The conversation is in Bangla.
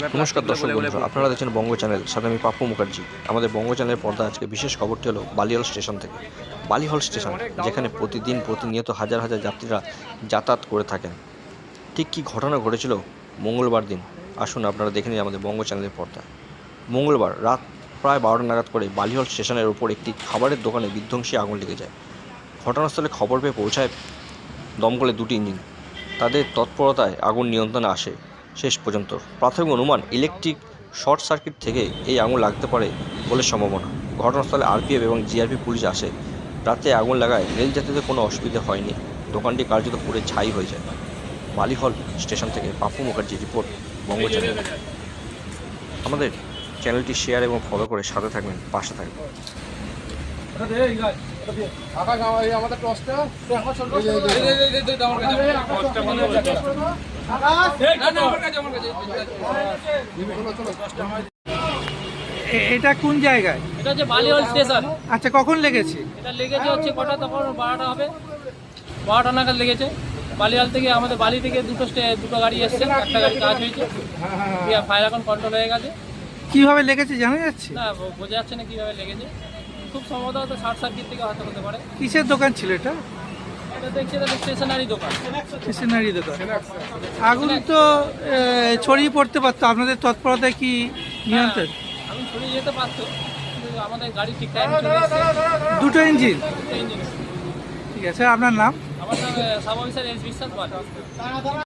নমস্কার দর্শক বন্ধুরা, আপনারা দেখছেন বঙ্গ চ্যানেল, সাথে আমি পাপ্পু মুখার্জি। আমাদের বঙ্গ চ্যানেলের পর্দা আজকে বিশেষ খবরটি হলো বালিহল স্টেশন থেকে। বালিহল স্টেশন, যেখানে প্রতিনিয়ত হাজার হাজার যাত্রীরা যাতায়াত করে থাকেন। ঠিক কী ঘটনা ঘটেছিল মঙ্গলবার দিন, আসুন আপনারা দেখে নিন আমাদের বঙ্গ চ্যানেলের পর্দায়। মঙ্গলবার রাত প্রায় 12টা নাগাদ করে বালিহল স্টেশনের ওপর একটি খাবারের দোকানে বিধ্বংসী আগুন লেগে যায়। ঘটনাস্থলে খবর পেয়ে পৌঁছায় দমকলের দুটি ইঞ্জিন। তাদের তৎপরতায় আগুন নিয়ন্ত্রণে আসে। শেষ পর্যন্ত প্রাথমিক অনুমান ইলেকট্রিক শর্ট সার্কিট থেকে এই আগুন লাগতে পারে বলে সম্ভাবনা। ঘটনাস্থলে আরপিএফ এবং জিআরপি পুলিশ আসে। রাতে আগুন লাগায় রেল যাত্রীদের কোনো অসুবিধা হয়নি। দোকানটি কার্যত পুড়ে ছাই হয়ে যায়। বালিহল স্টেশন থেকে পাপ্পু মুখার্জি রিপোর্ট, বঙ্গ চ্যানেল। আমাদের চ্যানেলটি শেয়ার এবং ফলো করে সাথে থাকবেন, পাশে থাকবেন। এটা কোন জায়গায়? এটা হচ্ছে বালিহল স্টেশন। আচ্ছা, কখন লেগেছে? এটা লেগেছে হচ্ছে কটা, তখন 12টা হবে, 12টা নাগাদ লেগেছে। বালিহল থেকে আমাদের বালি থেকে দুটো গাড়ি এসছে, একটা গাড়ি কাজ হয়েছে, ফায়ার এখন কন্ট্রোল হয়ে গেছে। কিভাবে লেগেছে জানা যাচ্ছে? না, বোঝা যাচ্ছে না কিভাবে লেগেছে। খুব সম্ভবত হয়তো শর্ট সার্কিট থেকে হতে পারে। কিসের দোকান ছিল এটা? এটা দেখছি এটা স্টেশনারি দোকান। স্টেশনারি দোকান। আগুন তো ছড়িয়ে পড়তে পারতো, আপনাদের তৎপরতায় কি নিয়ন্ত্রণ? আমি ছড়িয়ে যেতে পারতো, কিন্তু আমাদের গাড়ি ঠিক টাইমে চলে এসেছে। দুটো ইঞ্জিন? ইঞ্জিন। ঠিক আছে, আপনার নাম? আমার নাম সাব অফিসার এস বিশ্বাস।